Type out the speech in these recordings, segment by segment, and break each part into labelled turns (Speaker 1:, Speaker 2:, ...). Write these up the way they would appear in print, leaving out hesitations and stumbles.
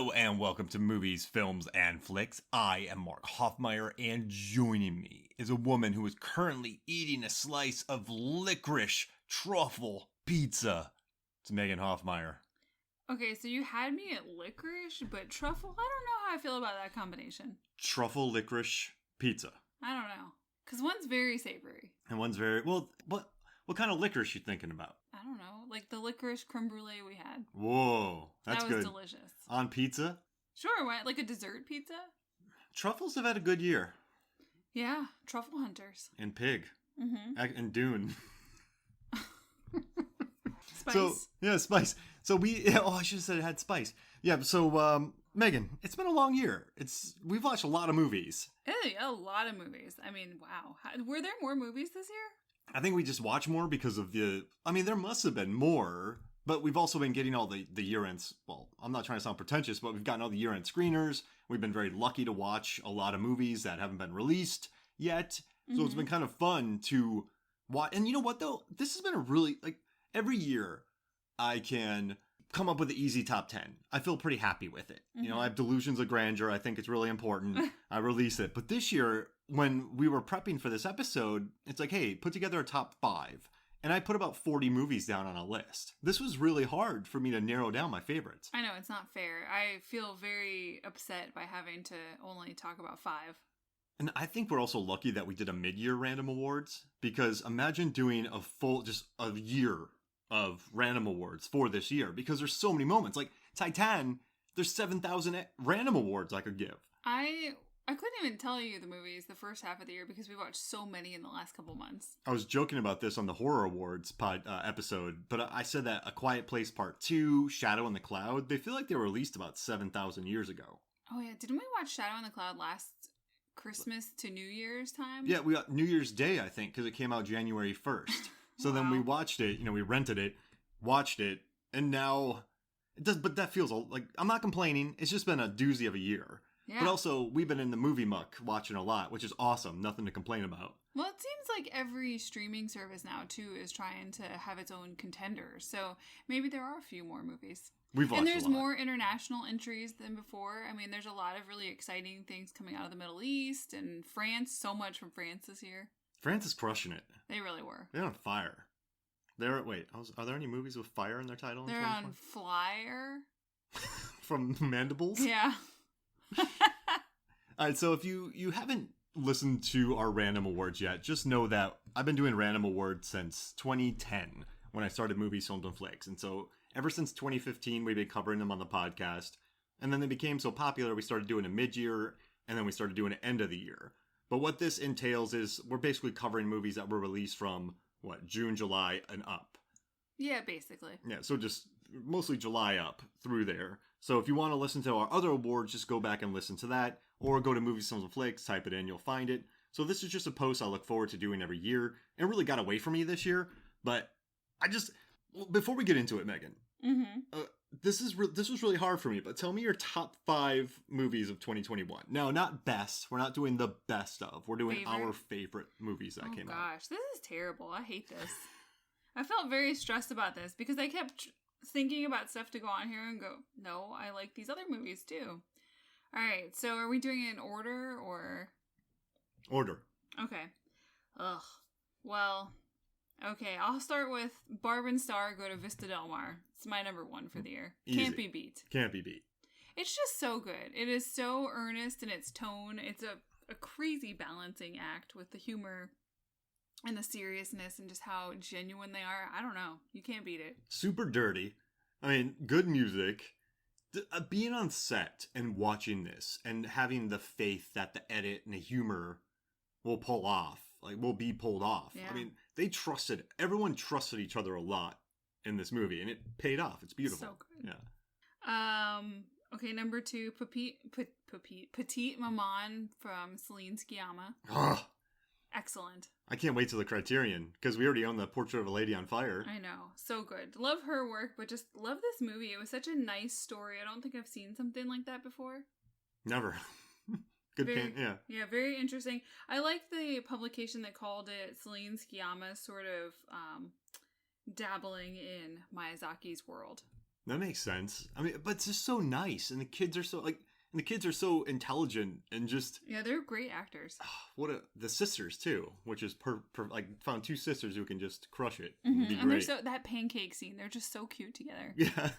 Speaker 1: Hello and welcome to Movies, Films, and Flicks. I am Mark Hoffmeyer, and joining me is a woman who is currently eating a slice of licorice truffle pizza. It's Megan Hoffmeyer.
Speaker 2: Okay, so you had me at licorice, but truffle? I don't know how I feel about that combination.
Speaker 1: Truffle licorice pizza.
Speaker 2: I don't know. Because one's very savory.
Speaker 1: And one's very, well, what kind of licorice you thinking about?
Speaker 2: I don't know. Like the licorice creme brulee we had.
Speaker 1: Whoa, that's good.
Speaker 2: That was delicious.
Speaker 1: On pizza?
Speaker 2: Sure, what? Like a dessert pizza?
Speaker 1: Truffles have had a good year.
Speaker 2: Yeah, truffle hunters.
Speaker 1: And pig.
Speaker 2: Mm-hmm.
Speaker 1: And Dune.
Speaker 2: Spice.
Speaker 1: So, yeah, spice. So I should have said it had spice. Yeah, so, Megan, it's been a long year. We've watched a lot of movies.
Speaker 2: A lot of movies. I mean, wow. Were there more movies this year?
Speaker 1: I think we just watch more because of there must have been more, but we've also been getting all the year-ends. Well, I'm not trying to sound pretentious, but we've gotten all the year-end screeners. We've been very lucky to watch a lot of movies that haven't been released yet. So It's been kind of fun to watch. And you know what, though? This has been a really, every year I can come up with an easy top 10. I feel pretty happy with it. You know, I have delusions of grandeur. I think it's really important. I release it. But this year, when we were prepping for this episode, it's like, hey, put together a top 5. And I put about 40 movies down on a list. This was really hard for me to narrow down my favorites.
Speaker 2: I know, it's not fair. I feel very upset by having to only talk about 5.
Speaker 1: And I think we're also lucky that we did a mid-year random awards, because imagine doing just a year of random awards for this year, because there's so many moments. Like Titan, there's 7,000 random awards I could give.
Speaker 2: I couldn't even tell you the movies the first half of the year because we watched so many in the last couple months.
Speaker 1: I was joking about this on the Horror Awards episode, but I said that A Quiet Place Part 2, Shadow in the Cloud, they feel like they were released about 7,000 years ago.
Speaker 2: Oh yeah, didn't we watch Shadow in the Cloud last Christmas to New Year's time?
Speaker 1: Yeah, we got New Year's Day, I think, because it came out January 1st. So Then we watched it, we rented it, watched it, and now it does. But that feels like, I'm not complaining. It's just been a doozy of a year. Yeah. But also, we've been in the movie muck watching a lot, which is awesome. Nothing to complain about.
Speaker 2: Well, it seems like every streaming service now, too, is trying to have its own contenders. So maybe there are a few more movies.
Speaker 1: We've watched
Speaker 2: and there's
Speaker 1: a lot.
Speaker 2: more international entries than before. I mean, there's a lot of really exciting things coming out of the Middle East and France. So much from France this year.
Speaker 1: France is crushing it.
Speaker 2: They really were.
Speaker 1: They're on fire. Are there any movies with fire in their title?
Speaker 2: They're on Flyer.
Speaker 1: From Mandibles?
Speaker 2: Yeah.
Speaker 1: All right, so if you haven't listened to our random awards yet, just know that I've been doing random awards since 2010 when I started Movies, Films, and Flicks. And so ever since 2015, we've been covering them on the podcast. And then they became so popular, we started doing a mid-year, and then we started doing an end of the year. But what this entails is we're basically covering movies that were released from, June, July, and up.
Speaker 2: Yeah, basically.
Speaker 1: Yeah, so just mostly July up through there. So if you want to listen to our other awards, just go back and listen to that. Or go to Movies, Films, and Flicks, type it in, you'll find it. So this is just a post I look forward to doing every year. It really got away from me this year, but before we get into it, Megan, this was really hard for me, but tell me your top 5 movies of 2021. Now, not best. We're not doing the best of. We're doing our favorite movies that came out.
Speaker 2: Oh gosh, this is terrible. I hate this. I felt very stressed about this because I kept thinking about stuff to go on here and go, no, I like these other movies too. All right, so are we doing it in order or?
Speaker 1: Order.
Speaker 2: Okay. Ugh. Well, okay, I'll start with Barb and Star Go to Vista Del Mar. It's my number 1 for the year.
Speaker 1: Easy.
Speaker 2: Can't be beat.
Speaker 1: Can't be beat.
Speaker 2: It's just so good. It is so earnest in its tone. It's a crazy balancing act with the humor and the seriousness and just how genuine they are. I don't know. You can't beat it.
Speaker 1: Super dirty. I mean, good music. Being on set and watching this and having the faith that the edit and the humor will pull off, will be pulled off.
Speaker 2: Yeah.
Speaker 1: I mean, everyone trusted each other a lot in this movie, and it paid off. It's beautiful.
Speaker 2: So good.
Speaker 1: Yeah.
Speaker 2: Okay, number 2, Petite Maman from Celine Sciamma.
Speaker 1: Ugh.
Speaker 2: Excellent.
Speaker 1: I can't wait till the Criterion, because we already own the Portrait of a Lady on Fire.
Speaker 2: I know. So good. Love her work, but just love this movie. It was such a nice story. I don't think I've seen something like that before.
Speaker 1: Never. Good paint, yeah.
Speaker 2: Yeah, very interesting. I like the publication that called it Celine Sciamma sort of dabbling in Miyazaki's world.
Speaker 1: That makes sense. I mean, but it's just so nice, and the kids are so intelligent and just
Speaker 2: Yeah, they're great actors.
Speaker 1: the sisters too, which is found two sisters who can just crush it.
Speaker 2: Mm-hmm.
Speaker 1: Be
Speaker 2: And
Speaker 1: great.
Speaker 2: there's that pancake scene. They're just so cute together.
Speaker 1: Yeah.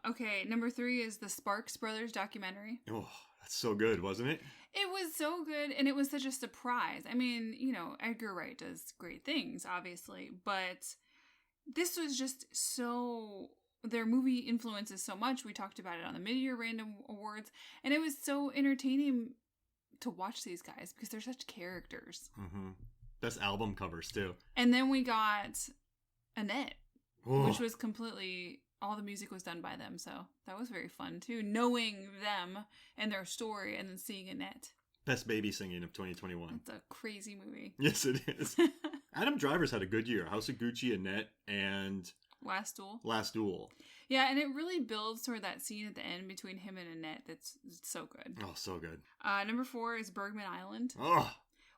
Speaker 2: Okay, number 3 is the Sparks Brothers documentary.
Speaker 1: Oh, that's so good, wasn't it?
Speaker 2: It was so good, and it was such a surprise. I mean, Edgar Wright does great things, obviously, but this was just so... Their movie influences so much. We talked about it on the Mid-Year Random Awards, and it was so entertaining to watch these guys because they're such characters.
Speaker 1: Mm-hmm. Best album covers, too.
Speaker 2: And then we got Annette,
Speaker 1: Oh.
Speaker 2: which was completely... All the music was done by them, so that was very fun, too. Knowing them and their story, and then seeing Annette.
Speaker 1: Best baby singing of 2021.
Speaker 2: It's a crazy movie.
Speaker 1: Yes, it is. Adam Driver's had a good year. House of Gucci, Annette, and...
Speaker 2: Last Duel. Yeah, and it really builds toward that scene at the end between him and Annette that's so good.
Speaker 1: Oh, so good.
Speaker 2: Number 4 is Bergman Island.
Speaker 1: Oh.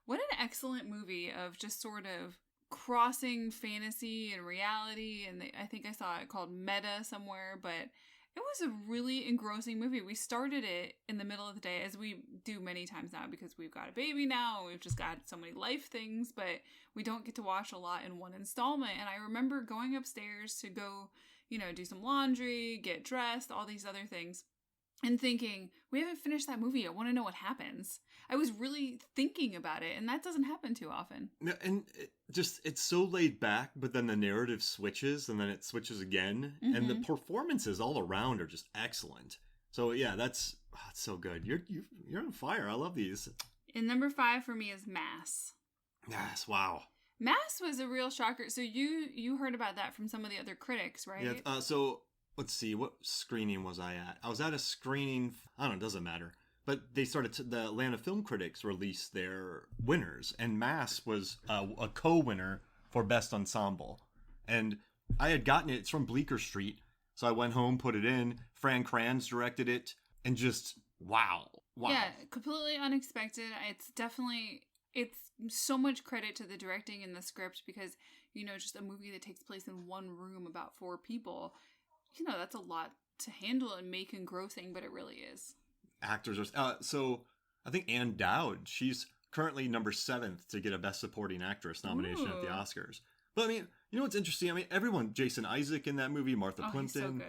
Speaker 2: What an excellent movie of just sort of crossing fantasy and reality. And I think I saw it called Meta somewhere, but it was a really engrossing movie. We started it in the middle of the day, as we do many times now because we've got a baby now. And we've just got so many life things, but we don't get to watch a lot in one installment. And I remember going upstairs to go, do some laundry, get dressed, all these other things, and thinking, we haven't finished that movie. I want to know what happens. I was really thinking about it, and that doesn't happen too often.
Speaker 1: And it's so laid back, but then the narrative switches, and then it switches again, and the performances all around are just excellent. So yeah, it's so good. You're on fire. I love these.
Speaker 2: And number 5 for me is Mass.
Speaker 1: Yes, wow.
Speaker 2: Mass was a real shocker. So you heard about that from some of the other critics, right?
Speaker 1: Yeah. So let's see, what screening was I at? I was at a screening. I don't know. It doesn't matter. But they started the Atlanta Film Critics released their winners, and Mass was a co-winner for Best Ensemble. And I had gotten it. It's from Bleecker Street, so I went home, put it in. Fran Kranz directed it, and just wow.
Speaker 2: Yeah, completely unexpected. It's so much credit to the directing and the script because just a movie that takes place in one room about 4 people. That's a lot to handle and make engrossing, but it really is.
Speaker 1: Actors are so I think Ann Dowd, she's currently number 7th to get a Best Supporting Actress nomination at the Oscars. But I mean, what's interesting? I mean, everyone, Jason Isaac in that movie, Martha Plimpton.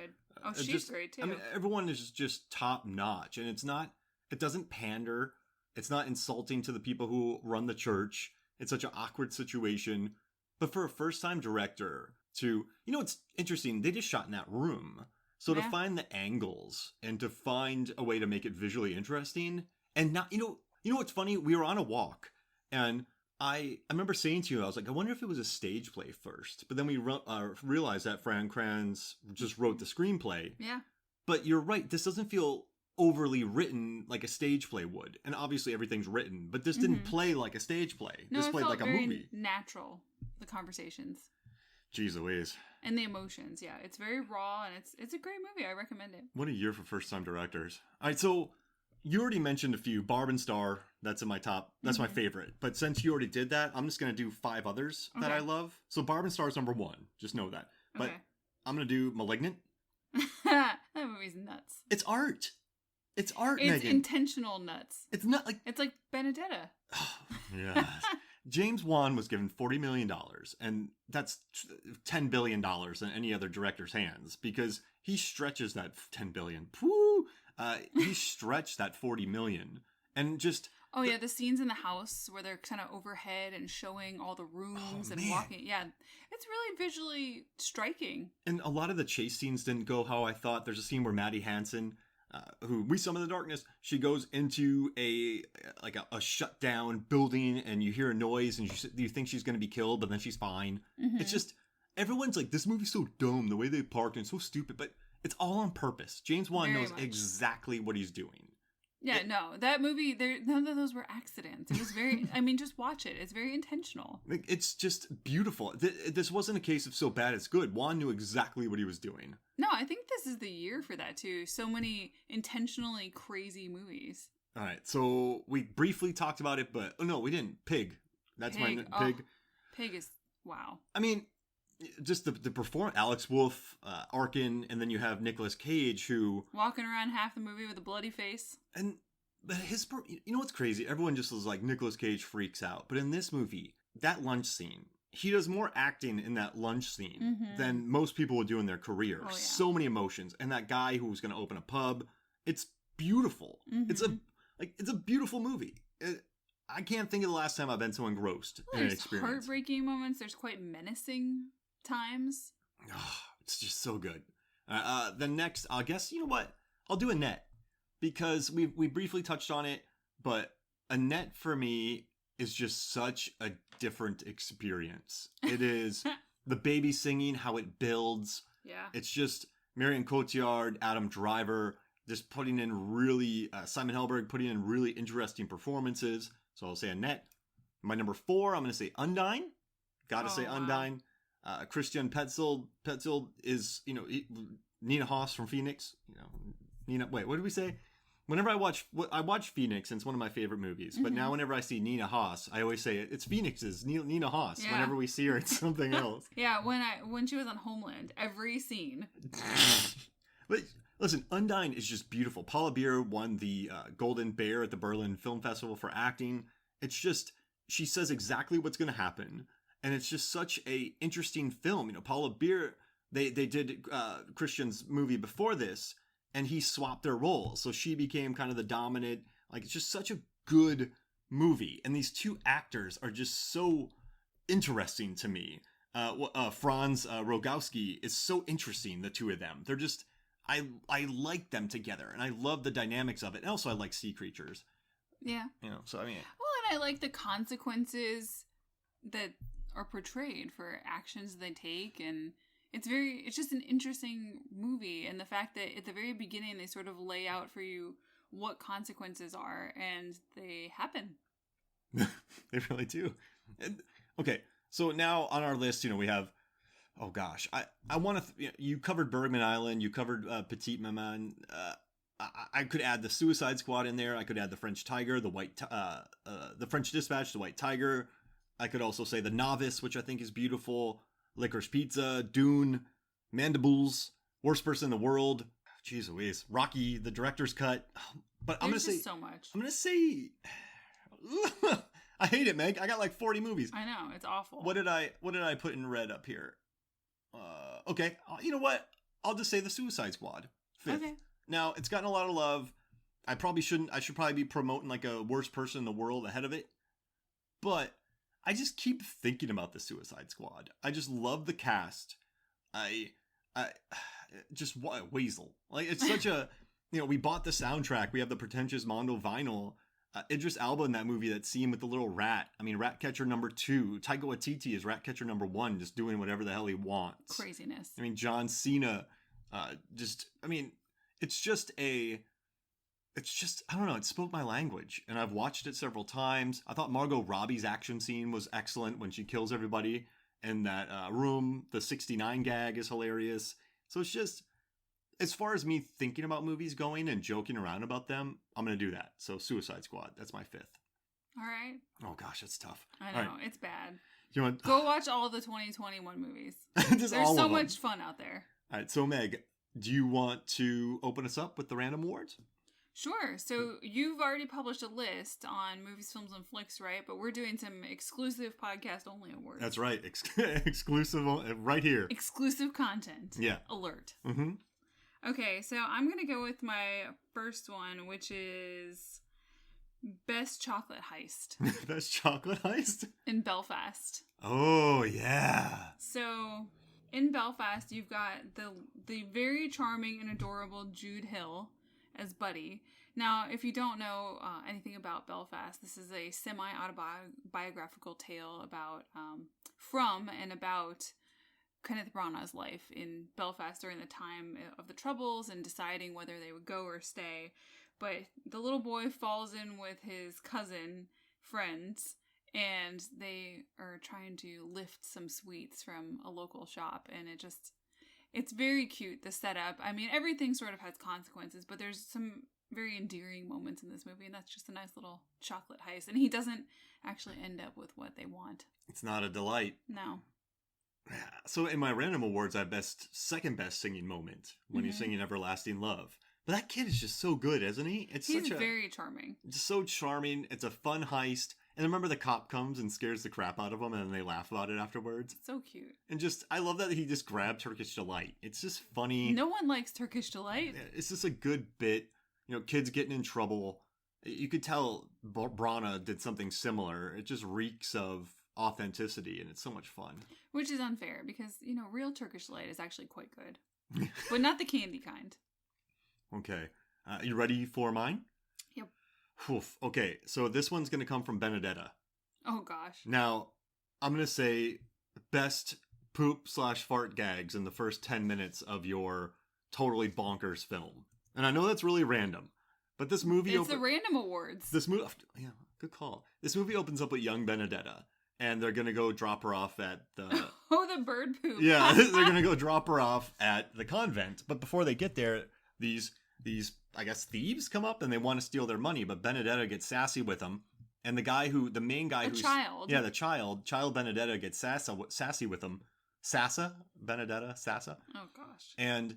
Speaker 2: He's so good. She's great too.
Speaker 1: I mean, everyone is just top notch, and it doesn't pander. It's not insulting to the people who run the church. It's such an awkward situation. But for a first-time director it's interesting, they just shot in that room. So to find the angles and to find a way to make it visually interesting and not, what's funny? We were on a walk and I remember saying to you, I was like, I wonder if it was a stage play first. But then we realized that Fran Kranz just wrote the screenplay.
Speaker 2: Yeah.
Speaker 1: But you're right. This doesn't feel overly written like a stage play would. And obviously everything's written, but this didn't play like a stage play.
Speaker 2: No,
Speaker 1: this played like a movie.
Speaker 2: Natural, the conversations.
Speaker 1: Jeez Louise.
Speaker 2: And the emotions, yeah. It's very raw, and it's a great movie. I recommend it.
Speaker 1: What a year for first-time directors. All right, so you already mentioned a few. Barb and Star, that's in my top. That's my favorite. But since you already did that, I'm just going to do 5 others that I love. So Barb and Star is number 1. Just know that. But I'm going to do Malignant.
Speaker 2: That movie's nuts.
Speaker 1: It's art. It's art,
Speaker 2: It's
Speaker 1: Megan.
Speaker 2: intentional nuts.
Speaker 1: It's not like...
Speaker 2: It's like Benedetta.
Speaker 1: Yes. James Wan was given $40 million, and that's $10 billion in any other director's hands, because he stretches that $10 billion. Woo! He stretched that $40 million. And just...
Speaker 2: Oh, yeah, the scenes in the house where they're kind of overhead and showing all the rooms and walking. Yeah, it's really visually striking.
Speaker 1: And a lot of the chase scenes didn't go how I thought. There's a scene where Maddie Hansen... who we summon the darkness, she goes into a shut down building and you hear a noise and you think she's going to be killed, but then she's fine. It's just, everyone's like, this movie's so dumb, the way they parked and so stupid, but it's all on purpose. James Wan knows exactly what he's doing.
Speaker 2: Yeah, no, that movie, none of those were accidents. It was very, just watch it. It's very intentional.
Speaker 1: It's just beautiful. This wasn't a case of so bad it's good. Wan knew exactly what he was doing.
Speaker 2: No, I think this is the year for that too. So many intentionally crazy movies.
Speaker 1: All right, so we briefly talked about it, but no, we didn't. Pig. That's Pig.
Speaker 2: Pig is, wow.
Speaker 1: I mean, just the perform Alex Wolff, Arkin, and then you have Nicolas Cage, who
Speaker 2: walking around half the movie with a bloody face.
Speaker 1: And but you know what's crazy? Everyone just was like, Nicolas Cage freaks out. But in this movie, that lunch scene, he does more acting in that lunch scene than most people would do in their career.
Speaker 2: Oh, yeah.
Speaker 1: So many emotions. And that guy who was going to open a pub, it's beautiful. It's a beautiful movie. I can't think of the last time I've been so engrossed in an experience.
Speaker 2: There's heartbreaking moments. There's quite menacing times.
Speaker 1: Oh, it's just so good. The next, I guess, you know what? I'll do Annette. Because we briefly touched on it, but Annette for me is just such a different experience. It is the baby singing, how it builds.
Speaker 2: Yeah.
Speaker 1: It's just Marion Cotillard, Adam Driver, just putting in really, Simon Helberg putting in really interesting performances. So I'll say Annette. My number 4, I'm going to say Undine. Gotta say Undine. Christian Petzold. Petzold is, Nina Hoss from Phoenix. Wait, what did we say? Whenever I watch Phoenix, and it's one of my favorite movies. But now whenever I see Nina Hoss, I always say it's Phoenix's Nina Hoss. Yeah. Whenever we see her, it's something else.
Speaker 2: Yeah, when she was on Homeland, every scene.
Speaker 1: But listen, Undine is just beautiful. Paula Beer won the Golden Bear at the Berlin Film Festival for acting. It's just, she says exactly what's going to happen, and it's just such a interesting film. Paula Beer, they did Christian's movie before this. And he swapped their roles. So she became kind of the dominant. It's just such a good movie. And these two actors are just so interesting to me. Franz Rogowski is so interesting, the two of them. They're just, I like them together. And I love the dynamics of it. And also I like sea creatures.
Speaker 2: Yeah.
Speaker 1: So I mean.
Speaker 2: Well, and I like the consequences that are portrayed for actions they take, and it's just an interesting movie, and the fact that at the very beginning they sort of lay out for you what consequences are, and they happen.
Speaker 1: They really do. Okay, so now on our list, we have, oh gosh, I want to. You covered Bergman Island, you covered Petite Maman. I could add the Suicide Squad in there. I could add the French Tiger, the French Dispatch, the White Tiger. I could also say The Novice, which I think is beautiful. Licorice Pizza, Dune, Mandibles, Worst Person in the World. Jeez Louise. Rocky, the director's cut. But I'm going to say
Speaker 2: so much.
Speaker 1: I'm going to say I hate it, Meg. I got like 40 movies.
Speaker 2: I know, it's awful.
Speaker 1: What did I put in red up here? Okay. You know what? I'll just say The Suicide Squad. 5th. Okay. Now, it's gotten a lot of love. I should probably be promoting like a Worst Person in the World ahead of it. But I just keep thinking about the Suicide Squad. I just love the cast. I just Weasel. It's such a, we bought the soundtrack. We have the pretentious Mondo vinyl. Idris Elba in that movie, that scene with the little rat. I mean, Ratcatcher number 2. Taika Waititi is Ratcatcher number 1, just doing whatever the hell he wants.
Speaker 2: Craziness.
Speaker 1: I mean, John Cena, it's just, I don't know, it spoke my language, and I've watched it several times. I thought Margot Robbie's action scene was excellent when she kills everybody in that room. The 69 gag is hilarious. So it's just, as far as me thinking about movies going and joking around about them, I'm going to do that. So Suicide Squad, that's my 5th.
Speaker 2: All right.
Speaker 1: Oh gosh, that's tough.
Speaker 2: I know, right. It's bad.
Speaker 1: Want...
Speaker 2: Go watch all the 2021 movies. There's so much fun out there.
Speaker 1: All right, so Meg, do you want to open us up with the random awards?
Speaker 2: Sure. So you've already published a list on Movies, Films, and Flicks, right? But we're doing some exclusive podcast-only awards.
Speaker 1: That's right. Exclusive right here.
Speaker 2: Exclusive content.
Speaker 1: Yeah.
Speaker 2: Alert.
Speaker 1: Mm-hmm.
Speaker 2: Okay, so I'm going to go with my first one, which is Best Chocolate Heist.
Speaker 1: Best Chocolate Heist?
Speaker 2: In Belfast.
Speaker 1: Oh, yeah.
Speaker 2: So in Belfast, you've got the very charming and adorable Jude Hill as Buddy. Now, if you don't know anything about Belfast, this is a semi-autobiographical tale about Kenneth Branagh's life in Belfast during the time of the Troubles and deciding whether they would go or stay. But the little boy falls in with his cousin friends, and they are trying to lift some sweets from a local shop, and it's very cute, the setup. I mean, everything sort of has consequences, but there's some very endearing moments in this movie, and that's just a nice little chocolate heist. And he doesn't actually end up with what they want.
Speaker 1: It's not a delight.
Speaker 2: No.
Speaker 1: So in my random awards, I have second best singing moment when he's singing "Everlasting Love." But that kid is just so good, isn't he?
Speaker 2: He's very charming.
Speaker 1: Just so charming. It's a fun heist. And remember the cop comes and scares the crap out of him, and then they laugh about it afterwards.
Speaker 2: So cute.
Speaker 1: And I love that he just grabbed Turkish Delight. It's just funny.
Speaker 2: No one likes Turkish Delight.
Speaker 1: It's just a good bit. Kids getting in trouble. You could tell Brana did something similar. It just reeks of authenticity, and it's so much fun.
Speaker 2: Which is unfair because, real Turkish Delight is actually quite good. But not the candy kind.
Speaker 1: Okay. You ready for mine?
Speaker 2: Yep.
Speaker 1: Oof. Okay, so this one's going to come from Benedetta.
Speaker 2: Oh, gosh.
Speaker 1: Now, I'm going to say best poop/fart gags in the first 10 minutes of your totally bonkers film. And I know that's really random, but this movie...
Speaker 2: It's the random awards.
Speaker 1: Yeah, good call. This movie opens up with young Benedetta, and they're going to go drop her off at the...
Speaker 2: Oh, the bird poop.
Speaker 1: Yeah, they're going to go drop her off at the convent. But before they get there, these I guess thieves come up and they want to steal their money, but Benedetta gets sassy with them. And the main guy who's...
Speaker 2: child.
Speaker 1: Yeah, the child Benedetta gets sassy with him. Benedetta?
Speaker 2: Oh, gosh.
Speaker 1: And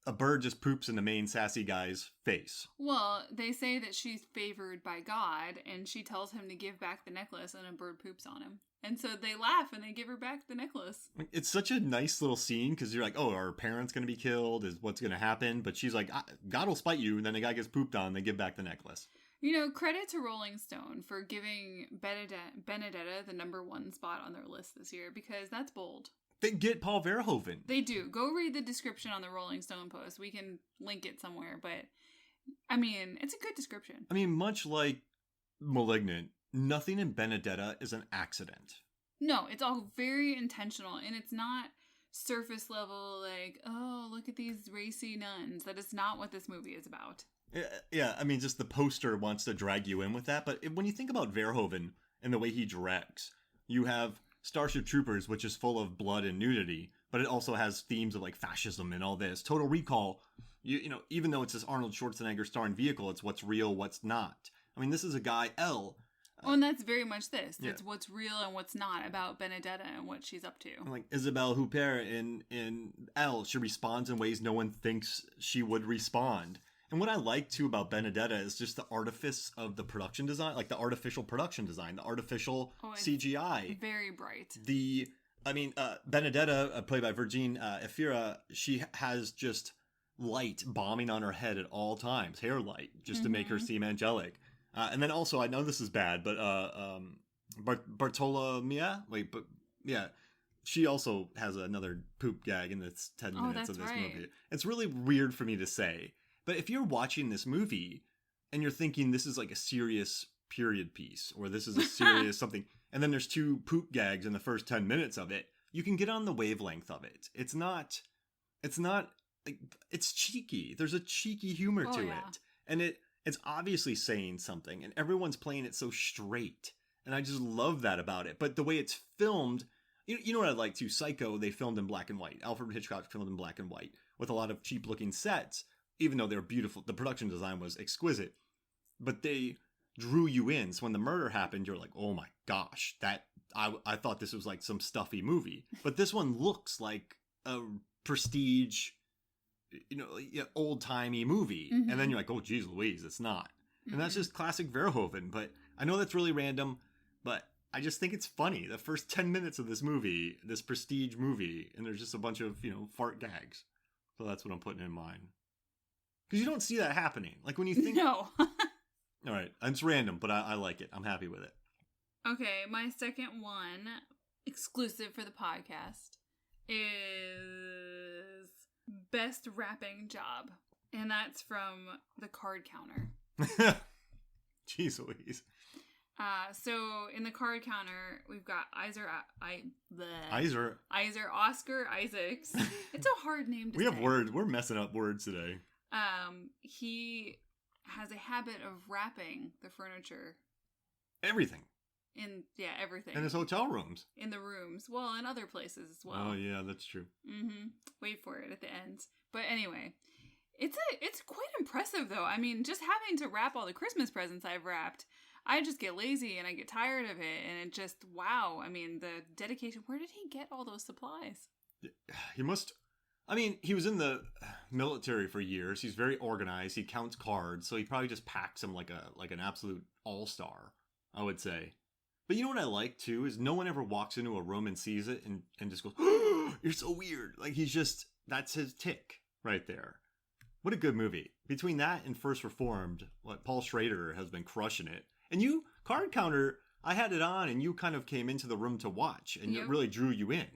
Speaker 1: a bird just poops in the main sassy guy's face.
Speaker 2: Well, they say that she's favored by God, and she tells him to give back the necklace, and a bird poops on him. And so they laugh, and they give her back the necklace.
Speaker 1: It's such a nice little scene, because you're like, oh, are her parents going to be killed? Is what's going to happen? But she's like, God will spite you, and then the guy gets pooped on, and they give back the necklace.
Speaker 2: Credit to Rolling Stone for giving Benedetta the number 1 spot on their list this year, because that's bold.
Speaker 1: They get Paul Verhoeven.
Speaker 2: They do. Go read the description on the Rolling Stone post. We can link it somewhere, but I mean, it's a good description.
Speaker 1: I mean, much like Malignant, nothing in Benedetta is an accident.
Speaker 2: No, it's all very intentional, and it's not surface level like, oh, look at these racy nuns. That is not what this movie is about.
Speaker 1: Yeah, I mean, just the poster wants to drag you in with that, but when you think about Verhoeven and the way he directs, you have Starship Troopers, which is full of blood and nudity, but it also has themes of like fascism and all this. Total Recall, even though it's this Arnold Schwarzenegger starring vehicle, it's what's real, what's not. I mean, this is a guy, L.
Speaker 2: And that's very much this.
Speaker 1: Yeah.
Speaker 2: It's what's real and what's not about Benedetta and what she's up to.
Speaker 1: Like Isabelle Huppert in L, she responds in ways no one thinks she would respond. And what I like too about Benedetta is just the artifice of the production design, like the artificial production design, the artificial CGI.
Speaker 2: Very bright.
Speaker 1: Benedetta, played by Virginie Efira, she has just light bombing on her head at all times, hair light, just to make her seem angelic. And then also, I know this is bad, but Bartolomea, she also has another poop gag in the 10 minutes of this movie. It's really weird for me to say. But if you're watching this movie and you're thinking this is like a serious period piece or this is a serious something, and then there's 2 poop gags in the first 10 minutes of it, you can get on the wavelength of it. It's not like, it's cheeky. There's a cheeky humor to it. And it's obviously saying something, and everyone's playing it so straight. And I just love that about it. But the way it's filmed, you know what I'd like to? Psycho, they filmed in black and white. Alfred Hitchcock filmed in black and white with a lot of cheap looking sets. Even though they're beautiful, the production design was exquisite, but they drew you in. So when the murder happened, you're like, oh my gosh, I thought this was like some stuffy movie, but this one looks like a prestige, old timey movie. Mm-hmm. And then you're like, oh geez Louise, it's not. Mm-hmm. And that's just classic Verhoeven. But I know that's really random, but I just think it's funny. The first 10 minutes of this movie, this prestige movie, and there's just a bunch of, fart gags. So that's what I'm putting in mind. Because you don't see that happening. Like when you think...
Speaker 2: No.
Speaker 1: All right. It's random, but I like it. I'm happy with it.
Speaker 2: Okay. My second one, exclusive for the podcast, is Best Rapping Job. And that's from The Card Counter.
Speaker 1: Jeez Louise.
Speaker 2: So in The Card Counter, we've got Iser Oscar Isaacs. It's a hard name to say.
Speaker 1: We have words. We're messing up words today.
Speaker 2: He has a habit of wrapping the furniture.
Speaker 1: Everything.
Speaker 2: Everything.
Speaker 1: In his hotel rooms.
Speaker 2: In the rooms. Well, in other places as well.
Speaker 1: Oh, yeah, that's true.
Speaker 2: Mm-hmm. Wait for it at the end. But anyway, it's quite impressive, though. I mean, just having to wrap all the Christmas presents I've wrapped, I just get lazy and I get tired of it. And it just, wow. I mean, the dedication. Where did he get all those supplies?
Speaker 1: He must. I mean, he was in the military for years. He's very organized. He counts cards, so he probably just packs them like an absolute all-star, I would say. But you know what I like too is no one ever walks into a room and sees it and just goes, oh, "You're so weird." Like that's his tick right there. What a good movie. Between that and First Reformed, Paul Schrader has been crushing it. And you, Card Counter, I had it on and you kind of came into the room to watch and it really drew you in.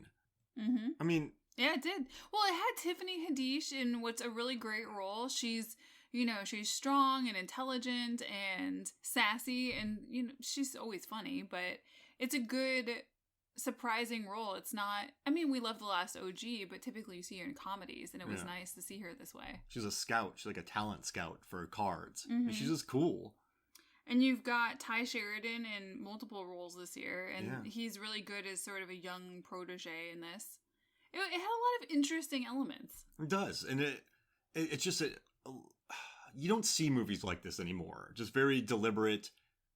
Speaker 2: Mm-hmm.
Speaker 1: I mean...
Speaker 2: Yeah, it did. Well, it had Tiffany Haddish in what's a really great role. She's, she's strong and intelligent and sassy and, she's always funny, but it's a good, surprising role. It's not, I mean, we love The Last OG, but typically you see her in comedies, and it was nice to see her this way.
Speaker 1: She's a scout. She's like a talent scout for cards. And she's just cool.
Speaker 2: And you've got Ty Sheridan in multiple roles this year, and he's really good as sort of a young protege in this. It had a lot of interesting elements. It
Speaker 1: does. And it's just, you don't see movies like this anymore. Just very deliberate.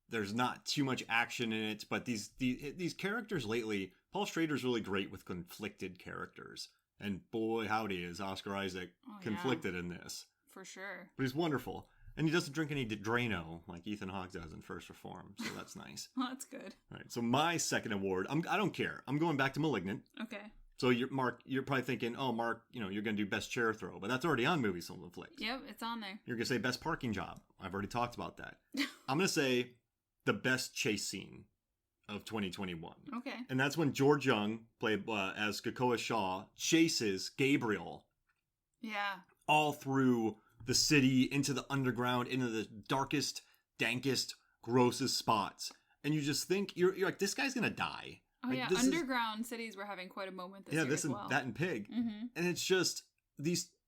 Speaker 1: There's not too much action in it, but these characters lately, Paul Schrader's really great with conflicted characters. And boy, howdy, is Oscar Isaac conflicted in this.
Speaker 2: For sure.
Speaker 1: But he's wonderful. And he doesn't drink any Drano like Ethan Hawke does in First Reform, so that's nice.
Speaker 2: Well, that's good.
Speaker 1: All right, so my second award, I don't care. I'm going back to Malignant.
Speaker 2: Okay.
Speaker 1: So, Mark, you're probably thinking, oh, Mark, you're going to do Best Chair Throw, but that's already on Movies, Films, and Flicks.
Speaker 2: Yep, it's on there.
Speaker 1: You're going to say Best Parking Job. I've already talked about that. I'm going to say the best chase scene of 2021.
Speaker 2: Okay.
Speaker 1: And that's when George Young, played as Kakoa Shaw, chases Gabriel.
Speaker 2: Yeah.
Speaker 1: All through the city, into the underground, into the darkest, dankest, grossest spots. And you just think, you're like, this guy's going to die.
Speaker 2: Oh,
Speaker 1: like,
Speaker 2: yeah. Underground cities were having quite a moment this year as well.
Speaker 1: That and Pig. Mm-hmm. And it's just,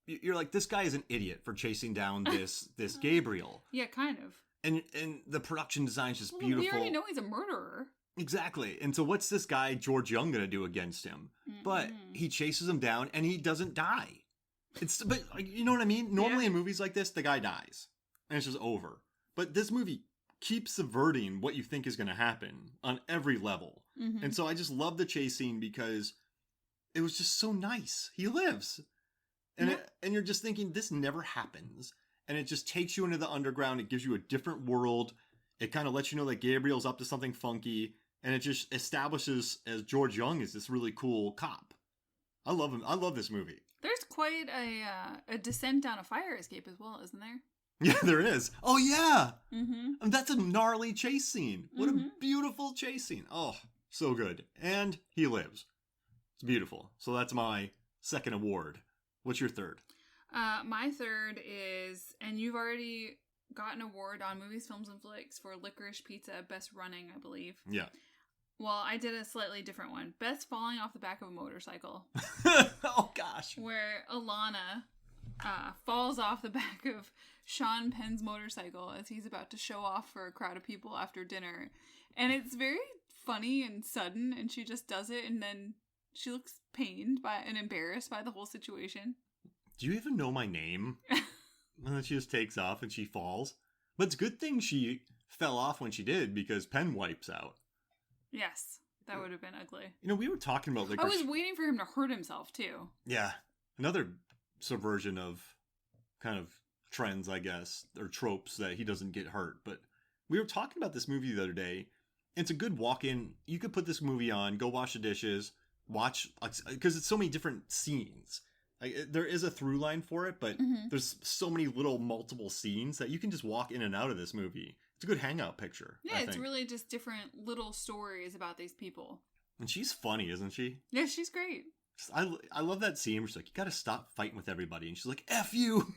Speaker 1: you're like, this guy is an idiot for chasing down this Gabriel.
Speaker 2: Yeah, kind of.
Speaker 1: And the production design is just beautiful.
Speaker 2: We already know he's a murderer.
Speaker 1: Exactly. And so what's this guy, George Young, going to do against him? Mm-hmm. But he chases him down and he doesn't die. But you know what I mean? Normally in movies like this, the guy dies. And it's just over. But this movie keeps subverting what you think is going to happen on every level. Mm-hmm. And so I just love the chase scene because it was just so nice. He lives. And and you're just thinking, this never happens. And it just takes you into the underground. It gives you a different world. It kind of lets you know that Gabriel's up to something funky. And it just establishes as George Young is this really cool cop. I love him. I love this movie.
Speaker 2: There's quite a descent down a fire escape as well, isn't there?
Speaker 1: Yeah, there is. Oh, yeah. Mm-hmm. That's a gnarly chase scene. What a beautiful chase scene. Oh, so good. And he lives. It's beautiful. So that's my second award. What's your third?
Speaker 2: My third is, and you've already got an award on Movies, Films, and Flicks for Licorice Pizza, Best Running, I believe.
Speaker 1: Yeah.
Speaker 2: Well, I did a slightly different one. Best Falling Off the Back of a Motorcycle.
Speaker 1: Oh, gosh.
Speaker 2: Where Alana falls off the back of Sean Penn's motorcycle as he's about to show off for a crowd of people after dinner. And it's very funny and sudden, and she just does it, and then she looks pained and embarrassed by the whole situation.
Speaker 1: Do you even know my name? And then she just takes off and she falls. But it's a good thing she fell off when she did, because Penn wipes out.
Speaker 2: Yes, that would have been ugly.
Speaker 1: We were talking about Licorice.
Speaker 2: I was waiting for him to hurt himself, too.
Speaker 1: Yeah. Another subversion of kind of trends, I guess, or tropes that he doesn't get hurt. But we were talking about this movie the other day. It's a good walk-in. You could put this movie on, go wash the dishes, watch, because it's so many different scenes. There is a through line for it, but there's so many little multiple scenes that you can just walk in and out of this movie. It's a good hangout picture.
Speaker 2: Yeah, it's really just different little stories about these people.
Speaker 1: And she's funny, isn't she?
Speaker 2: Yeah, she's great.
Speaker 1: I love that scene where she's like, you gotta stop fighting with everybody. And she's like, F you!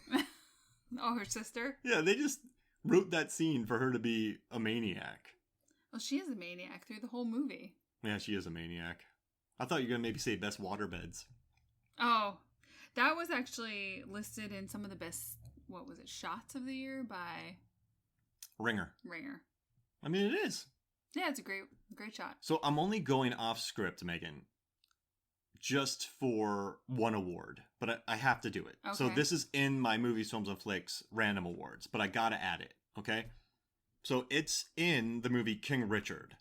Speaker 2: Oh, her sister?
Speaker 1: Yeah, they just wrote that scene for her to be a maniac.
Speaker 2: Well, she is a maniac through the whole movie.
Speaker 1: Yeah, she is a maniac. I thought you were gonna maybe say best waterbeds.
Speaker 2: Oh, that was actually listed in some of the best, shots of the year by...
Speaker 1: Ringer. I mean, it is.
Speaker 2: Yeah, it's a great shot.
Speaker 1: So I'm only going off script, Megan, just for one award, but I have to do it. Okay. So this is in my Movies, Films, and Flicks random awards, but I gotta add it, okay? So it's in the movie King Richard.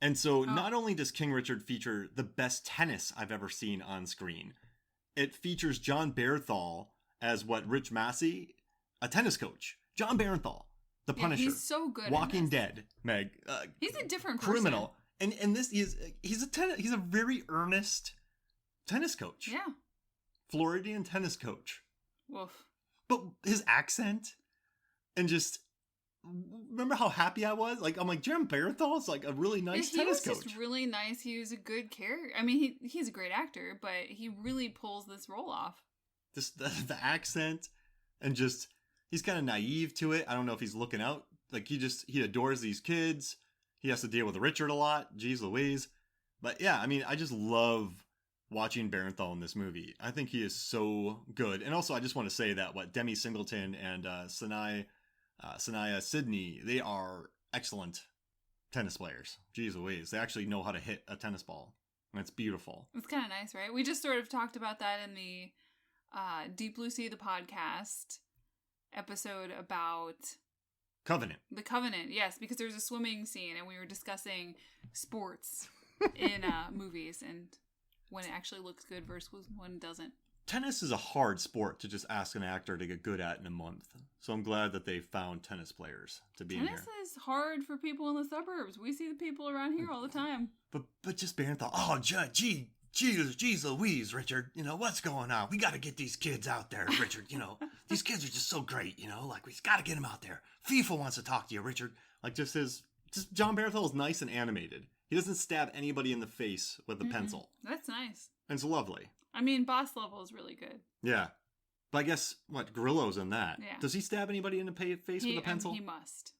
Speaker 1: And so not only does King Richard feature the best tennis I've ever seen on screen, it features John Bernthal as Rich Massey, a tennis coach. John Bernthal, the Punisher.
Speaker 2: He's so good.
Speaker 1: Walking Dead, Meg.
Speaker 2: He's a different
Speaker 1: criminal. And this he's a very earnest tennis coach.
Speaker 2: Yeah.
Speaker 1: Floridian tennis coach.
Speaker 2: Woof.
Speaker 1: But his accent and just remember how happy I was? Like, I'm like, John Bernthal is like a really nice tennis coach. He was
Speaker 2: just really nice. He was a good character. I mean, he's a great actor, but he really pulls this role off. Just
Speaker 1: the accent and just, he's kind of naive to it. I don't know if he's looking out. Like, he adores these kids. He has to deal with Richard a lot. Jeez Louise. But yeah, I mean, I just love watching Bernthal in this movie. I think he is so good. And also, I just want to say that Demi Singleton and Sanaya Sidney, they are excellent tennis players. Jeez Louise. They actually know how to hit a tennis ball. And it's beautiful. It's
Speaker 2: kind of nice, right? We just sort of talked about that in the Deep Blue Sea, the podcast episode about
Speaker 1: Covenant.
Speaker 2: The Covenant, yes, because there's a swimming scene and we were discussing sports in movies and when it actually looks good versus when it doesn't.
Speaker 1: Tennis is a hard sport to just ask an actor to get good at in a month. So I'm glad that they found tennis players to be in here.
Speaker 2: Tennis is hard for people in the suburbs. We see the people around here all the time.
Speaker 1: But just Bernthal, geez Louise, Richard, what's going on? We got to get these kids out there, Richard. These kids are just so great, like we got to get them out there. FIFA wants to talk to you, Richard. Like just John Bernthal is nice and animated. He doesn't stab anybody in the face with a pencil.
Speaker 2: That's nice.
Speaker 1: And it's lovely.
Speaker 2: I mean, Boss Level is really good.
Speaker 1: Yeah. But I guess, Grillo's in that.
Speaker 2: Yeah.
Speaker 1: Does he stab anybody in the face with a pencil?
Speaker 2: He must.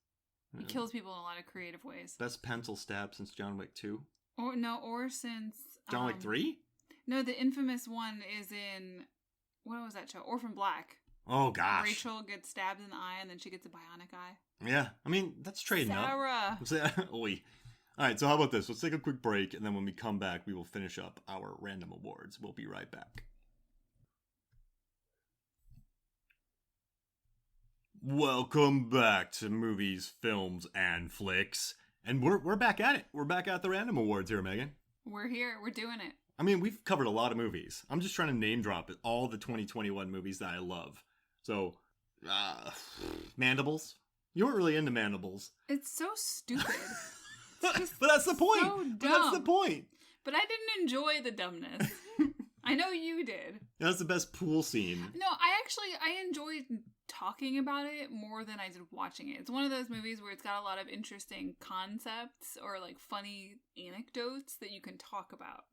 Speaker 2: He kills people in a lot of creative ways.
Speaker 1: Best pencil stab since John Wick 2?
Speaker 2: Or since...
Speaker 1: John Wick 3?
Speaker 2: No, the infamous one is in... What was that show? Orphan Black.
Speaker 1: Oh, gosh.
Speaker 2: Rachel gets stabbed in the eye and then she gets a bionic eye.
Speaker 1: Yeah. I mean, that's trading
Speaker 2: Sarah.
Speaker 1: up. Oi. All right, so how about this? Let's take a quick break, and then when we come back, we will finish up our random awards. We'll be right back. Welcome back to Movies, Films, and Flicks. And we're back at it. We're back at the random awards here, Megan.
Speaker 2: We're here. We're doing it.
Speaker 1: I mean, we've covered a lot of movies. I'm just trying to name drop all the 2021 movies that I love. So, Mandibles. You weren't really into Mandibles.
Speaker 2: It's so stupid.
Speaker 1: But that's the point.
Speaker 2: So dumb.
Speaker 1: But that's the point.
Speaker 2: But I didn't enjoy the dumbness. I know you did.
Speaker 1: That's the best pool scene.
Speaker 2: No, I enjoyed talking about it more than I did watching it. It's one of those movies where it's got a lot of interesting concepts or funny anecdotes that you can talk about.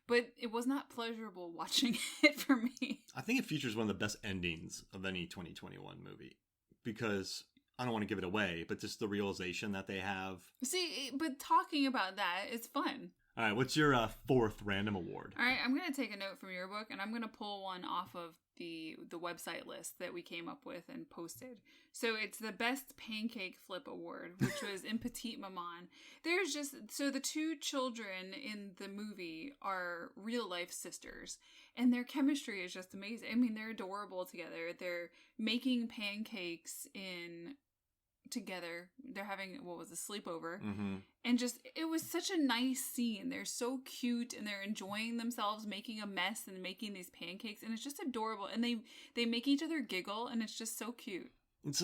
Speaker 2: But it was not pleasurable watching it for me.
Speaker 1: I think it features one of the best endings of any 2021 movie. Because... I don't want to give it away, but just the realization that they have.
Speaker 2: See, but talking about that is fun.
Speaker 1: All right, what's your fourth random award?
Speaker 2: All right, I'm going to take a note from your book, and I'm going to pull one off of the website list that we came up with and posted. So it's the Best Pancake Flip Award, which was in Petite Maman. So the two children in the movie are real-life sisters, and their chemistry is just amazing. I mean, they're adorable together. They're making pancakes together. They're having a sleepover, and it was such a nice scene. They're so cute and they're enjoying themselves making a mess and making these pancakes, and it's just adorable, and they make each other giggle, and it's just so cute.
Speaker 1: It's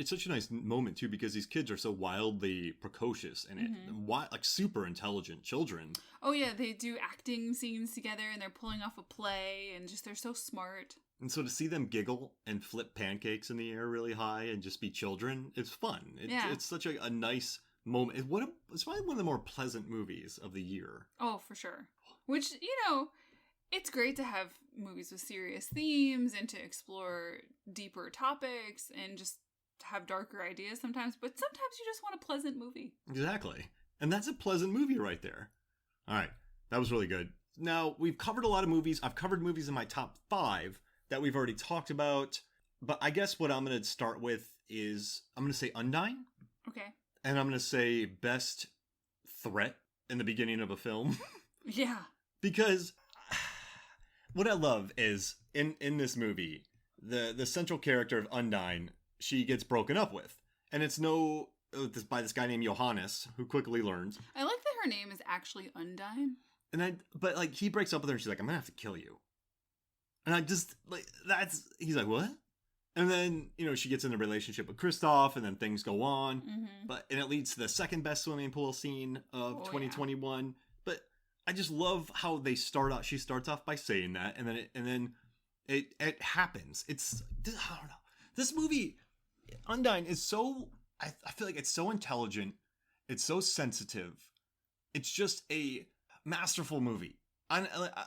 Speaker 1: such a nice moment too, because these kids are so wildly precocious and super intelligent children.
Speaker 2: Oh yeah, they do acting scenes together and they're pulling off a play and they're so smart.
Speaker 1: And so to see them giggle and flip pancakes in the air really high and just be children, it's fun. It's such a nice moment. It's probably one of the more pleasant movies of the year.
Speaker 2: Oh, for sure. Which, it's great to have movies with serious themes and to explore deeper topics and just have darker ideas sometimes. But sometimes you just want a pleasant movie.
Speaker 1: Exactly. And that's a pleasant movie right there. All right. That was really good. Now, we've covered a lot of movies. I've covered movies in my top 5 that we've already talked about. But I guess what I'm going to start with is I'm going to say Undine.
Speaker 2: Okay.
Speaker 1: And I'm going to say best threat in the beginning of a film.
Speaker 2: Yeah.
Speaker 1: Because what I love is in this movie, the central character of Undine, she gets broken up with. And it's no by this guy named Johannes, who quickly learns.
Speaker 2: I like that her name is actually Undine.
Speaker 1: But like he breaks up with her and she's like, I'm gonna have to kill you. And I just like he's like, what? And then, she gets in a relationship with Kristoff and then things go on.
Speaker 2: Mm-hmm.
Speaker 1: And it leads to the second best swimming pool scene of 2021. Yeah. But I just love how they start out. She starts off by saying that, and then it happens. I don't know. This movie, Undine, is so, I feel like it's so intelligent. It's so sensitive. It's just a masterful movie.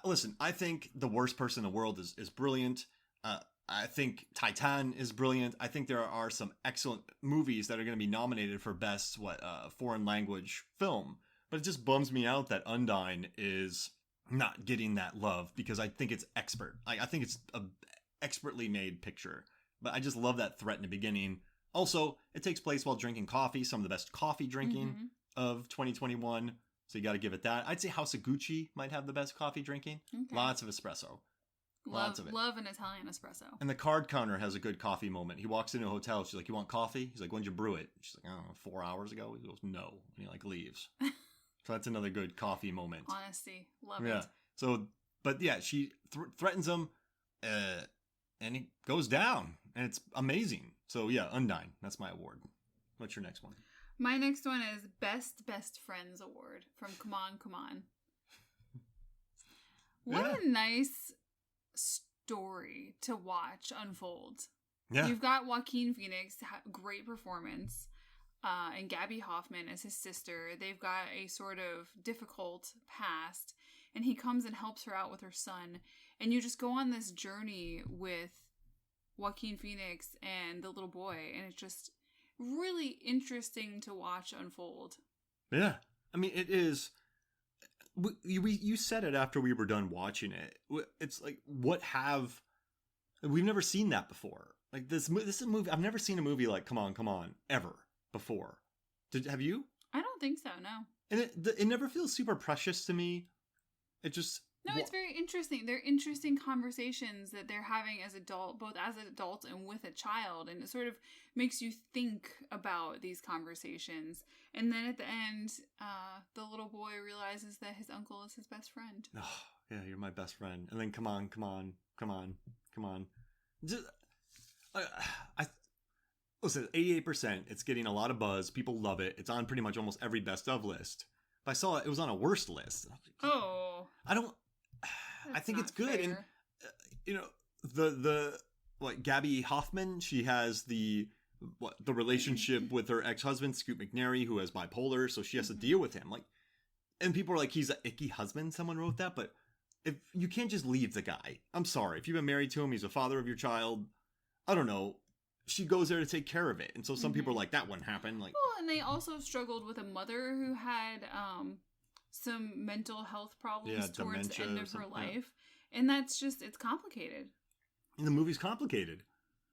Speaker 1: Listen, I think The Worst Person in the World is brilliant. I think Titan is brilliant. I think there are some excellent movies that are going to be nominated for best foreign language film. But it just bums me out that Undine is not getting that love because I think it's expert. I think it's a expertly made picture. But I just love that threat in the beginning. Also, it takes place while drinking coffee, some of the best coffee drinking of 2021. So you got to give it that. I'd say House of Gucci might have the best coffee drinking. Okay. Lots of espresso. Lots of it.
Speaker 2: Love an Italian espresso.
Speaker 1: And the card counter has a good coffee moment. He walks into a hotel. She's like, you want coffee? He's like, when'd you brew it? She's like, I don't know, 4 hours ago? He goes, no. And he leaves. So that's another good coffee moment.
Speaker 2: Honesty. Love it.
Speaker 1: So, but yeah, she threatens him and he goes down. And it's amazing. So yeah, Undine. That's my award. What's your next one?
Speaker 2: My next one is Best Friends Award from Come On, Come On. What a nice story to watch unfold. Yeah. You've got Joaquin Phoenix, great performance, and Gabby Hoffman as his sister. They've got a sort of difficult past, and he comes and helps her out with her son. And you just go on this journey with Joaquin Phoenix and the little boy, and it's just really interesting to watch unfold. Yeah.
Speaker 1: I mean, it is. You said it after we were done watching it. It's like, we've never seen that before. Like this is a movie. I've never seen a movie like Come On, ever before. Have you?
Speaker 2: I don't think so, no.
Speaker 1: And it never feels super precious to me. It just...
Speaker 2: No, it's very interesting. They're interesting conversations that they're having both as an adult and with a child. And it sort of makes you think about these conversations. And then at the end, the little boy realizes that his uncle is his best friend.
Speaker 1: Oh, yeah, you're my best friend. And then come on. Just, listen, 88%. It's getting a lot of buzz. People love it. It's on pretty much almost every best of list. But I saw it was on a worst list. I think it's good. Fair. And the Gabby Hoffman, she has the relationship with her ex-husband Scoot McNairy, who has bipolar, so she has to deal with him. And people are like, he's an icky husband. Someone wrote that, but if you can't just leave the guy. I'm sorry, if you've been married to him, he's a father of your child. I don't know. She goes there to take care of it, and so some people are like, that wouldn't happen.
Speaker 2: And they also struggled with a mother who had some mental health problems towards the end of her life. And that's just, it's complicated.
Speaker 1: And the movie's complicated.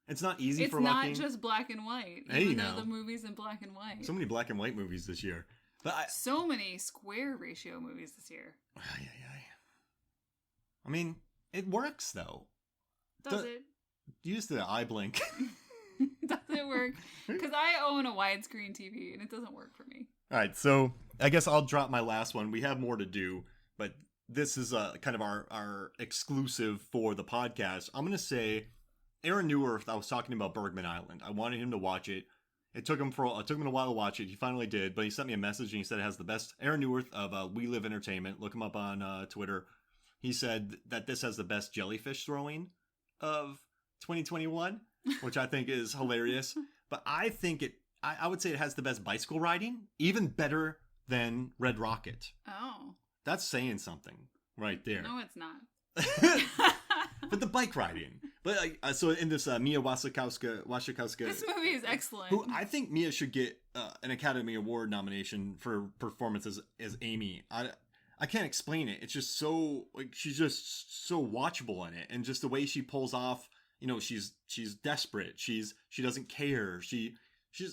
Speaker 1: It's not easy for
Speaker 2: Joaquin. It's not just black and white. Even though the movie's in black and white.
Speaker 1: So many black and white movies this year. But
Speaker 2: so many square ratio movies this year.
Speaker 1: I mean, it works though.
Speaker 2: Does it?
Speaker 1: Use the eye blink.
Speaker 2: Does it work? Because I own a widescreen TV and it doesn't work for me.
Speaker 1: All right, so I guess I'll drop my last one. We have more to do, but this is kind of our exclusive for the podcast. I'm going to say Aaron Neuwirth. I was talking about Bergman Island. I wanted him to watch it. It took him a while to watch it. He finally did, but he sent me a message and he said it has the best. Aaron Neuwirth of We Live Entertainment. Look him up on Twitter. He said that this has the best jellyfish throwing of 2021, which I think is hilarious. But I think I would say it has the best bicycle riding, even better than Red Rocket.
Speaker 2: Oh.
Speaker 1: That's saying something right there.
Speaker 2: No, it's not.
Speaker 1: But the bike riding. But so in this Mia Wasikowska.
Speaker 2: This movie is excellent.
Speaker 1: Who I think Mia should get an Academy Award nomination for performance as Amy. I can't explain it. It's just so she's just so watchable in it, and just the way she pulls off. She's desperate. She doesn't care. She's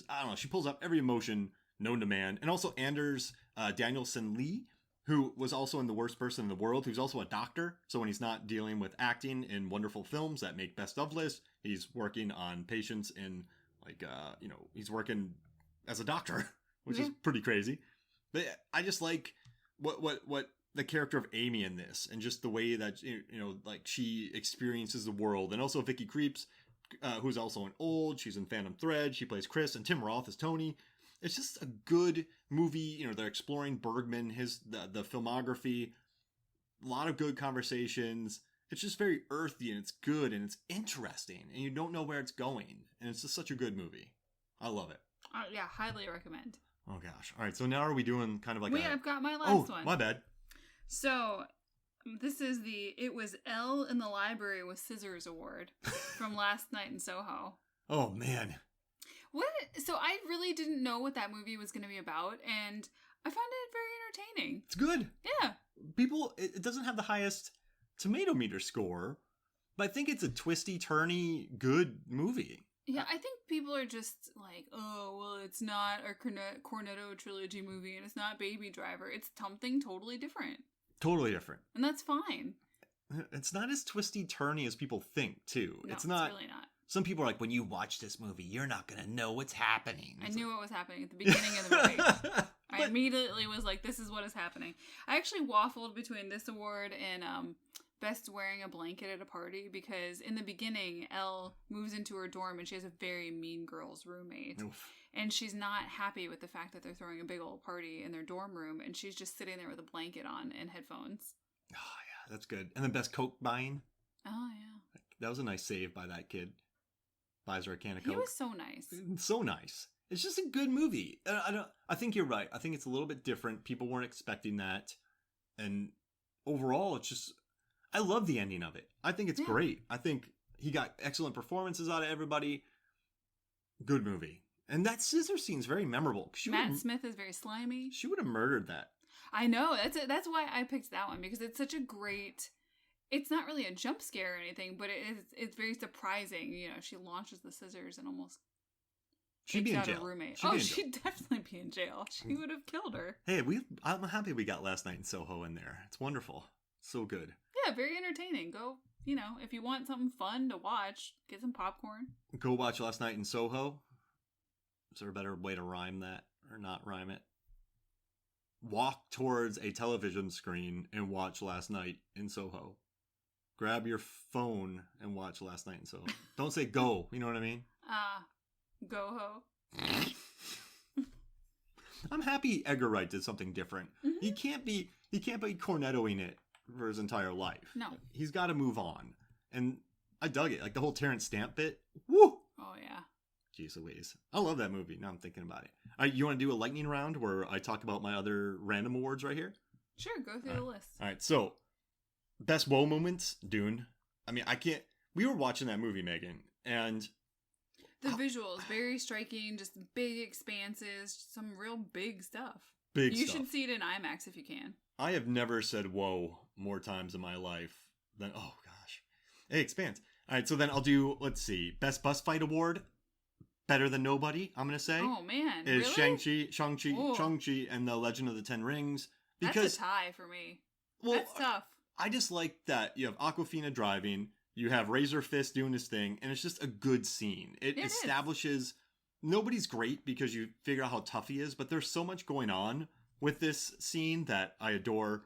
Speaker 1: I don't know. She pulls off every emotion known to man. And also Anders Danielson Lee, who was also in The Worst Person in the World, who's also a doctor. So when he's not dealing with acting in wonderful films that make best of lists, he's working on patients in he's working as a doctor, which
Speaker 2: Yeah.
Speaker 1: is pretty crazy. But I just like what the character of Amy in this, and just the way that like she experiences the world, and also Vicky Creeps, who's also an old. She's in Phantom Thread. She plays Chris, and Tim Roth is Tony. It's just a good movie. They're exploring Bergman, the filmography. A lot of good conversations. It's just very earthy, and it's good, and it's interesting, and you don't know where it's going, and it's just such a good movie. I love it.
Speaker 2: Yeah, highly recommend.
Speaker 1: Oh gosh! All right, so now are we doing kind of like
Speaker 2: Wait, I've got my last one.
Speaker 1: My bad.
Speaker 2: So, this is It Was Elle in the Library with Scissors Award from last night in Soho.
Speaker 1: Oh man.
Speaker 2: What? So I really didn't know what that movie was going to be about, and I found it very entertaining.
Speaker 1: It's good.
Speaker 2: Yeah.
Speaker 1: It doesn't have the highest tomato meter score, but I think it's a twisty, turny, good movie.
Speaker 2: Yeah, I think people are just like, oh, well, it's not a Cornetto trilogy movie, and it's not Baby Driver. It's something totally different.
Speaker 1: Totally different.
Speaker 2: And that's fine.
Speaker 1: It's not as twisty, turny as people think, too.
Speaker 2: No,
Speaker 1: it's not.
Speaker 2: It's really not.
Speaker 1: Some people are like, when you watch this movie, you're not going to know what's happening.
Speaker 2: I knew what was happening at the beginning of the movie. I immediately was like, this is what is happening. I actually waffled between this award and Best Wearing a Blanket at a Party, because in the beginning, Elle moves into her dorm and she has a very mean girl's roommate.
Speaker 1: Oof.
Speaker 2: And she's not happy with the fact that they're throwing a big old party in their dorm room, and she's just sitting there with a blanket on and headphones.
Speaker 1: Oh, yeah, that's good. And then Best Coke buying.
Speaker 2: Oh, yeah.
Speaker 1: That was a nice save by that kid. Buys her a can of Coke.
Speaker 2: He was so nice.
Speaker 1: So nice. It's just a good movie. I think you're right. I think it's a little bit different. People weren't expecting that. And overall, it's just... I love the ending of it. I think it's great. I think he got excellent performances out of everybody. Good movie. And that scissor scene's very memorable.
Speaker 2: Matt Smith is very slimy.
Speaker 1: She would have murdered that.
Speaker 2: I know. That's why I picked that one, because it's such a great... It's not really a jump scare or anything, but it's very surprising. She launches the scissors and almost
Speaker 1: She'd be in
Speaker 2: out
Speaker 1: jail.
Speaker 2: Her roommate.
Speaker 1: She'd
Speaker 2: definitely be in jail. She would have killed her.
Speaker 1: Hey, I'm happy we got Last Night in Soho in there. It's wonderful. So good.
Speaker 2: Yeah, very entertaining. Go, if you want something fun to watch, get some popcorn.
Speaker 1: Go watch Last Night in Soho. Is there a better way to rhyme that or not rhyme it? Walk towards a television screen and watch Last Night in Soho. Grab your phone and watch Last Night in Soho. Don't say go. You know what I mean?
Speaker 2: Go ho.
Speaker 1: I'm happy Edgar Wright did something different.
Speaker 2: Mm-hmm.
Speaker 1: He can't be cornettoing it for his entire life.
Speaker 2: No.
Speaker 1: He's got to move on. And I dug it. Like the whole Terrence Stamp bit. Woo!
Speaker 2: Oh, yeah.
Speaker 1: Jeez Louise. I love that movie. Now I'm thinking about it. All right, you want to do a lightning round where I talk about my other random awards right here?
Speaker 2: Sure, go through the list.
Speaker 1: All right, so best woe moments, Dune. I mean, I can't... We were watching that movie, Megan, and...
Speaker 2: The visuals, very striking, just big expanses, some real big stuff.
Speaker 1: You
Speaker 2: should see it in IMAX if you can.
Speaker 1: I have never said whoa more times in my life than... Oh, gosh. It expands. All right, so then I'll do, let's see, Best Bus Fight Award. Better Than Nobody, I'm going to say.
Speaker 2: Oh, man.
Speaker 1: Is
Speaker 2: really?
Speaker 1: Shang-Chi and the Legend of the Ten Rings. Because,
Speaker 2: that's a tie for me.
Speaker 1: Well,
Speaker 2: that's tough.
Speaker 1: I just like that you have Awkwafina driving, you have Razor Fist doing his thing, and it's just a good scene. It establishes... Nobody's great because you figure out how tough he is, but there's so much going on with this scene that I adore.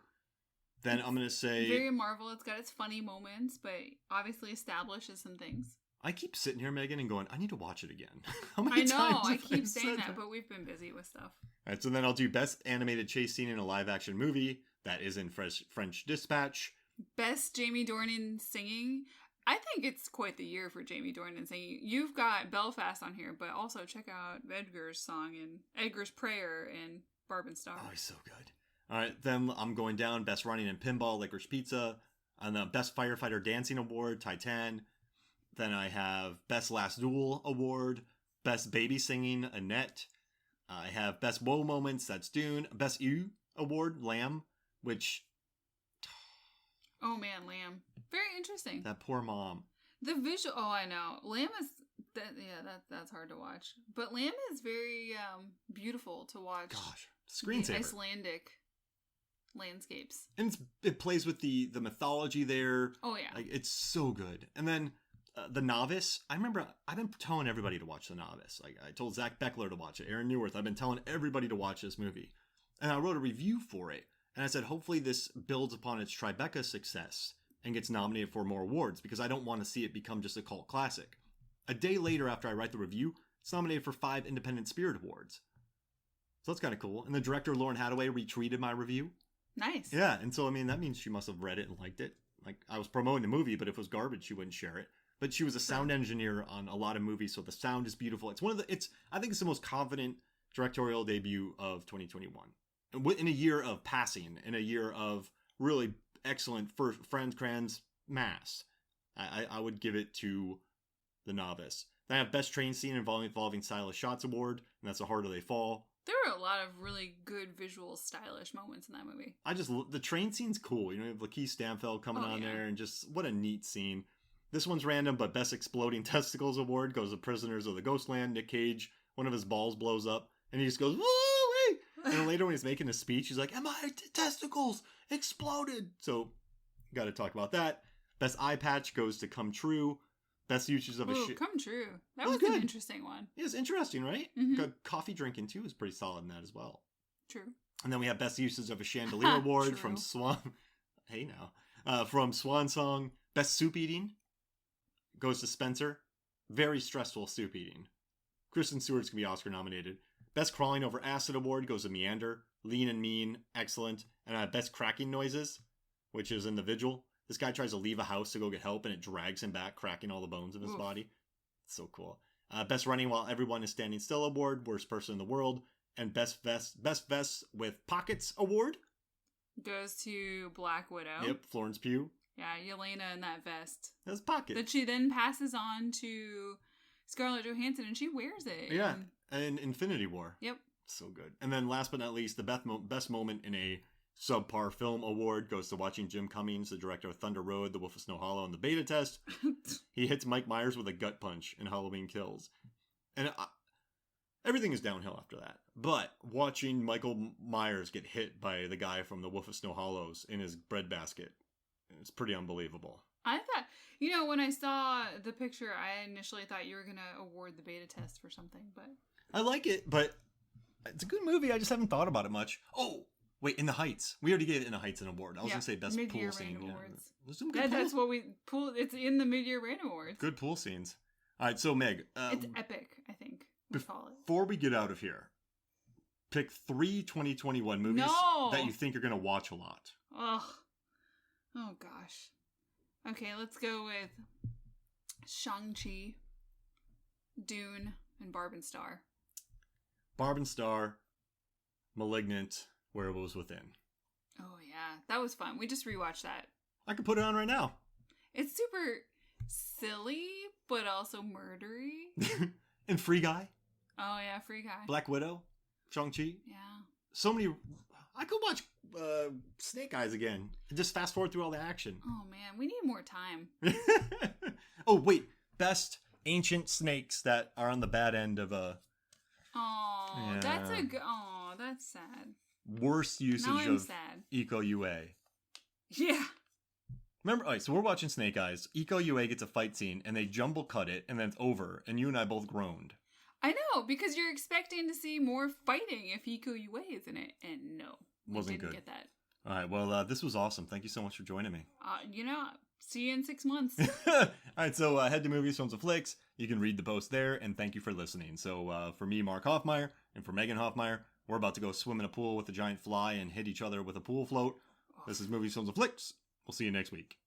Speaker 1: Then I'm going to say...
Speaker 2: Very Marvel. It's got its funny moments, but obviously establishes some things.
Speaker 1: I keep sitting here, Megan, and going, I need to watch it again. How many times
Speaker 2: I keep saying that, but we've been busy with stuff.
Speaker 1: All right, so then I'll do Best Animated Chase Scene in a Live Action Movie. That is in French Dispatch.
Speaker 2: Best Jamie Dornan Singing. I think it's quite the year for Jamie Dornan singing. You've got Belfast on here, but also check out Edgar's song and Edgar's Prayer and Barb and Star.
Speaker 1: Oh, he's so good. All right, then I'm going down Best Running and Pinball, Licorice Pizza. And the Best Firefighter Dancing Award, Titan. Then I have Best Last Duel Award, Best Baby Singing, Annette. I have Best Woe Moments, that's Dune. Best U Award, Lamb, which...
Speaker 2: Oh man, Lamb. Very interesting.
Speaker 1: That poor mom.
Speaker 2: The visual... Oh, I know. Lamb is... that's hard to watch. But Lamb is very beautiful to watch.
Speaker 1: Gosh, screensaver.
Speaker 2: The Icelandic landscapes.
Speaker 1: And it plays with the mythology there.
Speaker 2: Oh, yeah.
Speaker 1: Like, it's so good. And then The Novice. I remember I've been telling everybody to watch The Novice. Like I told Zach Beckler to watch it, Aaron Newworth. I've been telling everybody to watch this movie. And I wrote a review for it. And I said, hopefully this builds upon its Tribeca success and gets nominated for more awards, because I don't want to see it become just a cult classic. A day later, after I write the review, it's nominated for 5 Independent Spirit Awards. So that's kind of cool. And the director, Lauren Hadaway, retweeted my review.
Speaker 2: Nice.
Speaker 1: Yeah, and so, I mean, that means she must have read it and liked it. Like, I was promoting the movie, but if it was garbage, she wouldn't share it. But she was a sound engineer on a lot of movies, so the sound is beautiful. It's I think it's the most confident directorial debut of 2021. In a year of passing, in a year of really excellent Friends, Crayons, Mass, I would give it to The Novice. Then I have Best Train Scene involving Stylish Shots Award, and that's The Harder They Fall.
Speaker 2: There were a lot of really good visual, stylish moments in that movie.
Speaker 1: The train scene's cool. You know, you have Lakeith Stanfield coming on there, and just what a neat scene. This one's random, but Best Exploding Testicles Award goes to Prisoners of the Ghostland. Nick Cage, one of his balls blows up, and he just goes, woo-wee! And then later when he's making a speech, he's like, "And my testicles exploded!" So, got to talk about that. Best Eye Patch goes to Come True. Best Uses of a Shit.
Speaker 2: Come True. That was an interesting one.
Speaker 1: Yeah, it's interesting, right?
Speaker 2: Mm-hmm.
Speaker 1: Got Coffee Drinking, too, is pretty solid in that as well.
Speaker 2: True.
Speaker 1: And then we have Best Uses of a Chandelier Award from Swan... Hey, now. From Swan Song. Best Soup Eating goes to Spencer. Very stressful soup eating. Kristen Stewart's going to be Oscar nominated. Best Crawling Over Acid Award goes to Meander. Lean and Mean, excellent. And Best Cracking Noises, which is in The Vigil. This guy tries to leave a house to go get help, and it drags him back, cracking all the bones of his body. It's so cool. Best Running While Everyone is Standing Still Award, Worst Person in the World. And Best Vest with Pockets Award
Speaker 2: goes to Black Widow.
Speaker 1: Yep, Florence Pugh.
Speaker 2: Yeah, Yelena in that vest.
Speaker 1: That's pocket.
Speaker 2: That she then passes on to Scarlett Johansson, and she wears it.
Speaker 1: Yeah, and Infinity War.
Speaker 2: Yep.
Speaker 1: So good. And then last but not least, the best moment in a subpar film award goes to watching Jim Cummings, the director of Thunder Road, The Wolf of Snow Hollow, and The Beta Test. He hits Mike Myers with a gut punch in Halloween Kills. And everything is downhill after that. But watching Michael Myers get hit by the guy from The Wolf of Snow Hollows in his breadbasket, it's pretty unbelievable.
Speaker 2: I thought, when I saw the picture, I initially thought you were going to award The Beta Test for something, but... I
Speaker 1: like it, but it's a good movie. I just haven't thought about it much. Oh, wait, In the Heights. We already gave In the Heights an award. I was going to say Best Pool Scene. Yeah.
Speaker 2: That's what it's in the Mid-Year Random Awards.
Speaker 1: Good pool scenes. All right, so Meg.
Speaker 2: It's epic, I think we call it.
Speaker 1: Before we get out of here, pick 3 2021 movies that you think you're going to watch a lot.
Speaker 2: Oh, gosh. Okay, let's go with Shang-Chi, Dune, and Barb and Star.
Speaker 1: Barb and Star, Malignant, Werewolves Within.
Speaker 2: Oh, yeah. That was fun. We just rewatched that.
Speaker 1: I could put it on right now.
Speaker 2: It's super silly, but also murdery.
Speaker 1: And Free Guy.
Speaker 2: Oh, yeah, Free Guy.
Speaker 1: Black Widow, Shang-Chi.
Speaker 2: Yeah.
Speaker 1: So many... I could watch Snake Eyes again. Just fast forward through all the action.
Speaker 2: Oh, man. We need more time.
Speaker 1: Oh, wait. Best ancient snakes that are on the bad end of a...
Speaker 2: Oh, yeah. That's sad.
Speaker 1: Worst usage of Eco UA.
Speaker 2: Yeah.
Speaker 1: Remember, all right, so we're watching Snake Eyes. Eco UA gets a fight scene, and they jumble cut it, and then it's over, and you and I both groaned.
Speaker 2: I know, because you're expecting to see more fighting if Eco UA is in it, and no.
Speaker 1: Wasn't good.
Speaker 2: Get that.
Speaker 1: All right, well, this was awesome. Thank you so much for joining me.
Speaker 2: See you in 6 months.
Speaker 1: All right, so head to Movies, Films, and Flicks. You can read the post there, and thank you for listening. So for me, Mark Hoffmeyer, and for Megan Hoffmeyer, we're about to go swim in a pool with a giant fly and hit each other with a pool float. This is Movies, Films, and Flicks. We'll see you next week.